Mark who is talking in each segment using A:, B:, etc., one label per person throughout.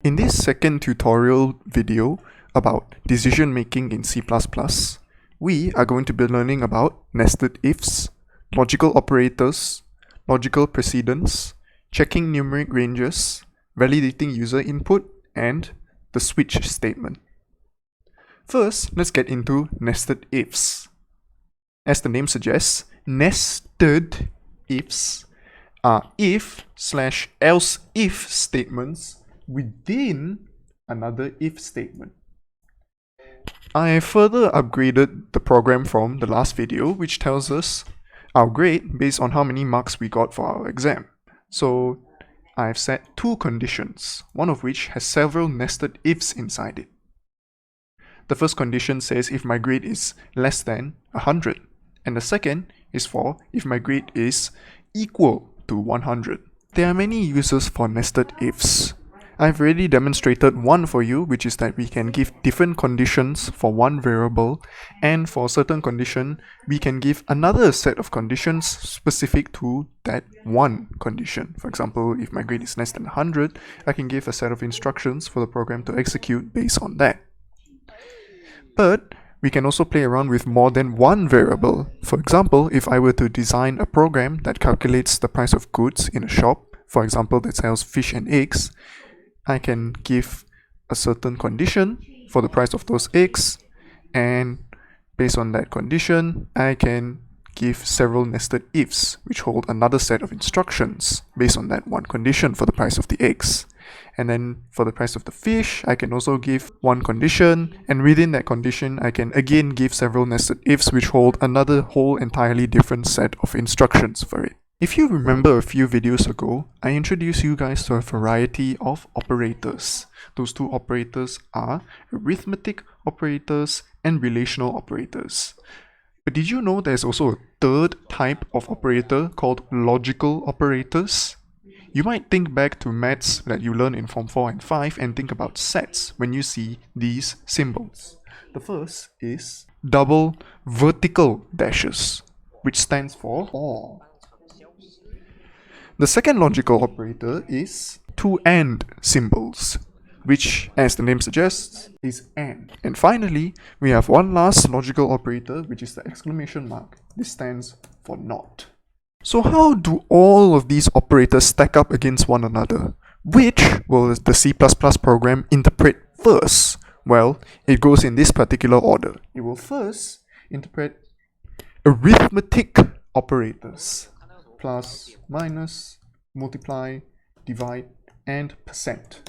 A: In this second tutorial video about decision making in C++, we are going to be learning about nested ifs, logical operators, logical precedence, checking numeric ranges, validating user input, and the switch statement. First, let's get into nested ifs. As the name suggests, nested ifs are if/else if statements within another if statement. I further upgraded the program from the last video, which tells us our grade based on how many marks we got for our exam. So I've set two conditions, one of which has several nested ifs inside it. The first condition says if my grade is less than 100, and the second is for if my grade is equal to 100. There are many uses for nested ifs. I've already demonstrated one for you, which is that we can give different conditions for one variable, and for a certain condition, we can give another set of conditions specific to that one condition. For example, if my grade is less than 100, I can give a set of instructions for the program to execute based on that. But we can also play around with more than one variable. For example, if I were to design a program that calculates the price of goods in a shop, for example, that sells fish and eggs, I can give a certain condition for the price of those eggs, and based on that condition, I can give several nested ifs, which hold another set of instructions based on that one condition for the price of the eggs. And then for the price of the fish, I can also give one condition, and within that condition, I can again give several nested ifs, which hold another whole entirely different set of instructions for it. If you remember a few videos ago, I introduced you guys to a variety of operators. Those two operators are arithmetic operators and relational operators. But did you know there's also a third type of operator called logical operators? You might think back to maths that you learned in Form 4 and 5 and think about sets when you see these symbols. The first is double vertical dashes, which stands for OR. The second logical operator is two AND symbols, which, as the name suggests, is AND. And finally, we have one last logical operator, which is the exclamation mark. This stands for NOT. So how do all of these operators stack up against one another? Which will the C++ program interpret first? Well, it goes in this particular order. It will first interpret arithmetic operators. Plus, minus, multiply, divide, and percent.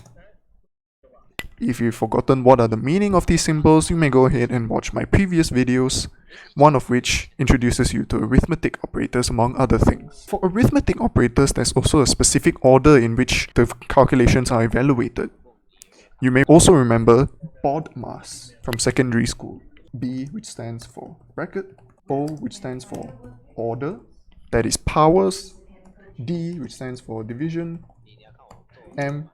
A: If you've forgotten what are the meaning of these symbols, you may go ahead and watch my previous videos, one of which introduces you to arithmetic operators among other things. For arithmetic operators, there's also a specific order in which the calculations are evaluated. You may also remember BODMAS from secondary school. B, which stands for bracket, O, which stands for order, that is powers, D, which stands for division, M,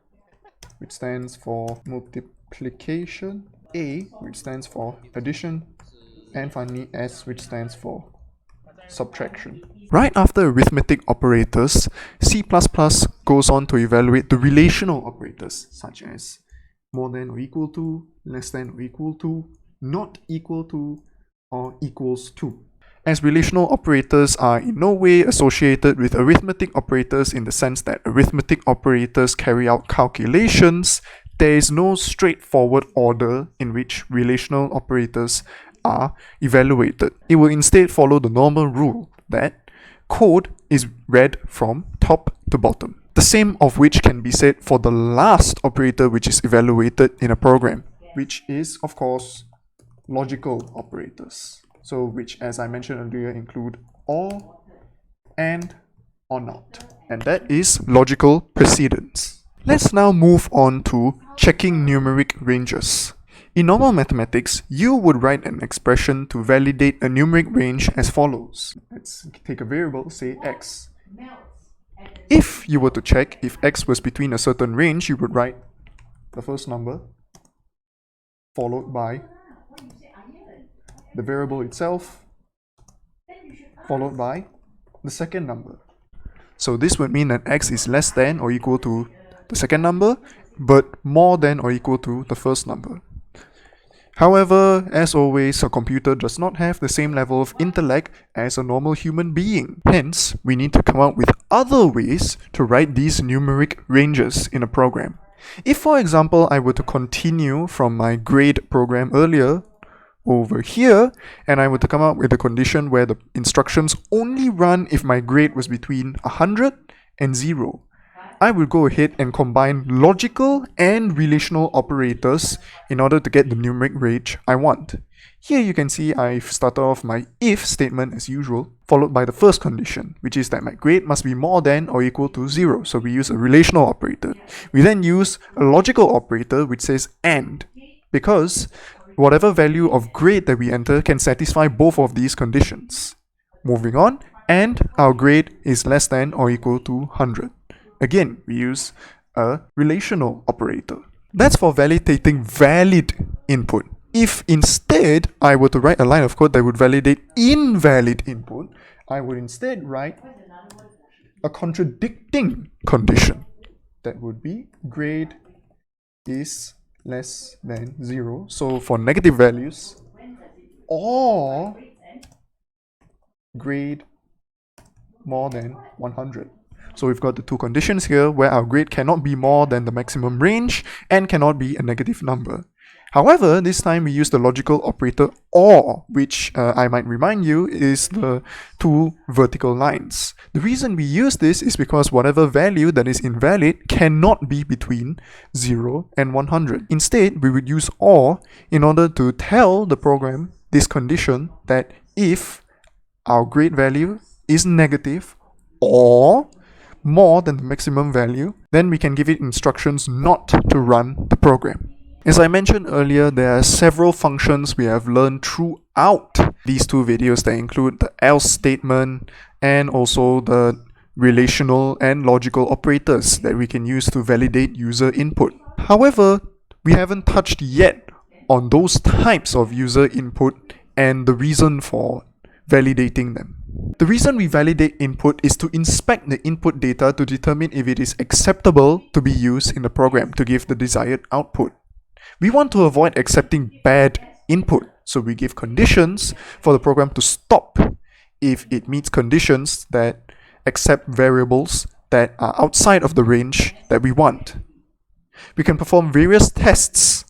A: which stands for multiplication, A, which stands for addition, and finally S, which stands for subtraction. Right after arithmetic operators, C++ goes on to evaluate the relational operators, such as more than or equal to, less than or equal to, not equal to, or equals to. As relational operators are in no way associated with arithmetic operators in the sense that arithmetic operators carry out calculations, there is no straightforward order in which relational operators are evaluated. It will instead follow the normal rule that code is read from top to bottom. The same of which can be said for the last operator which is evaluated in a program, which is, of course, logical operators. So which, as I mentioned earlier, include OR, AND, or NOT. And that is logical precedence. Let's now move on to checking numeric ranges. In normal mathematics, you would write an expression to validate a numeric range as follows. Let's take a variable, say x. If you were to check if x was between a certain range, you would write the first number followed by the variable itself, followed by the second number. So this would mean that x is less than or equal to the second number, but more than or equal to the first number. However, as always, a computer does not have the same level of intellect as a normal human being. Hence, we need to come up with other ways to write these numeric ranges in a program. If, for example, I were to continue from my grade program earlier over here, and I were to come up with a condition where the instructions only run if my grade was between 100 and 0, I will go ahead and combine logical and relational operators in order to get the numeric range I want. Here you can see I've started off my if statement as usual, followed by the first condition, which is that my grade must be more than or equal to 0. So we use a relational operator. We then use a logical operator which says AND, because whatever value of grade that we enter can satisfy both of these conditions. Moving on, and our grade is less than or equal to 100. Again, we use a relational operator. That's for validating valid input. If instead I were to write a line of code that would validate invalid input, I would instead write a contradicting condition. That would be grade is less than 0. So for negative values, or grade more than 100. So we've got the two conditions here where our grade cannot be more than the maximum range and cannot be a negative number. However, this time we use the logical operator OR, which I might remind you is the two vertical lines. The reason we use this is because whatever value that is invalid cannot be between 0 and 100. Instead, we would use OR in order to tell the program this condition that if our grade value is negative or more than the maximum value, then we can give it instructions not to run the program. As I mentioned earlier, there are several functions we have learned throughout these two videos that include the else statement and also the relational and logical operators that we can use to validate user input. However, we haven't touched yet on those types of user input and the reason for validating them. The reason we validate input is to inspect the input data to determine if it is acceptable to be used in the program to give the desired output. We want to avoid accepting bad input, so we give conditions for the program to stop if it meets conditions that accept variables that are outside of the range that we want. We can perform various tests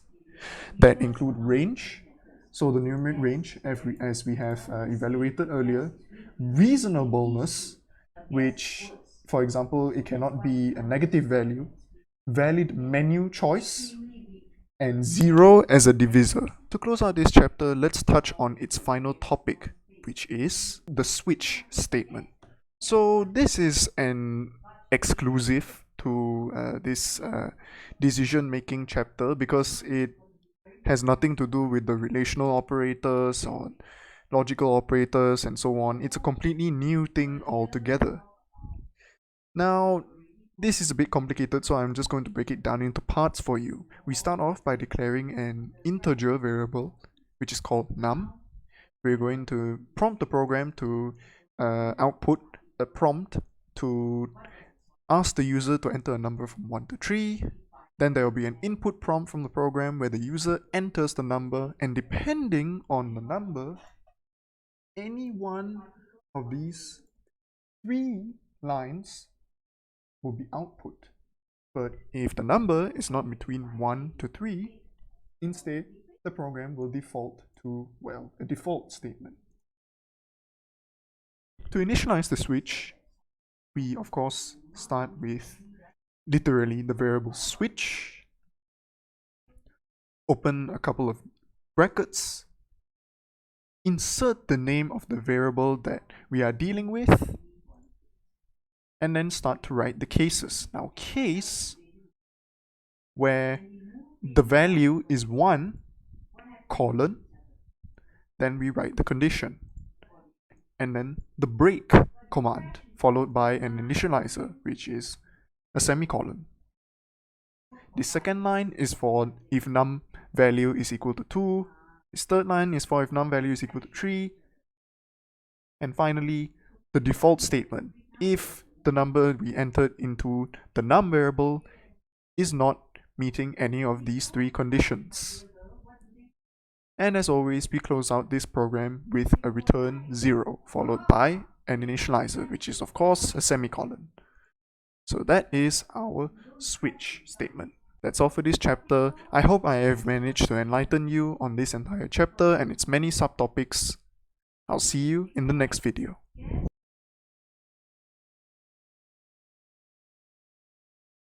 A: that include range, so the numeric range, as we have evaluated earlier, reasonableness, which, for example, it cannot be a negative value, valid menu choice, and 0 as a divisor. To close out this chapter, let's touch on its final topic, which is the switch statement. So this is an exclusive to this decision-making chapter because it has nothing to do with the relational operators or logical operators and so on. It's a completely new thing altogether. Now, this is a bit complicated, so I'm just going to break it down into parts for you. We start off by declaring an integer variable, which is called num. We're going to prompt the program to output a prompt to ask the user to enter a number from 1 to 3. Then there will be an input prompt from the program where the user enters the number, and depending on the number, any one of these 3 lines will be output. But if the number is not between 1 to 3, instead the program will default to, well, a default statement. To initialize the switch, we of course start with literally the variable switch, open a couple of brackets, insert the name of the variable that we are dealing with, and then start to write the cases. Now, case where the value is 1, colon, then we write the condition, and then the break command followed by an initializer, which is a semicolon. The second line is for if num value is equal to 2. This third line is for if num value is equal to 3. And finally, the default statement. If the number we entered into the num variable is not meeting any of these three conditions. And as always, we close out this program with a return 0 followed by an initializer, which is of course a semicolon. So that is our switch statement. That's all for this chapter. I hope I have managed to enlighten you on this entire chapter and its many subtopics. I'll see you in the next video.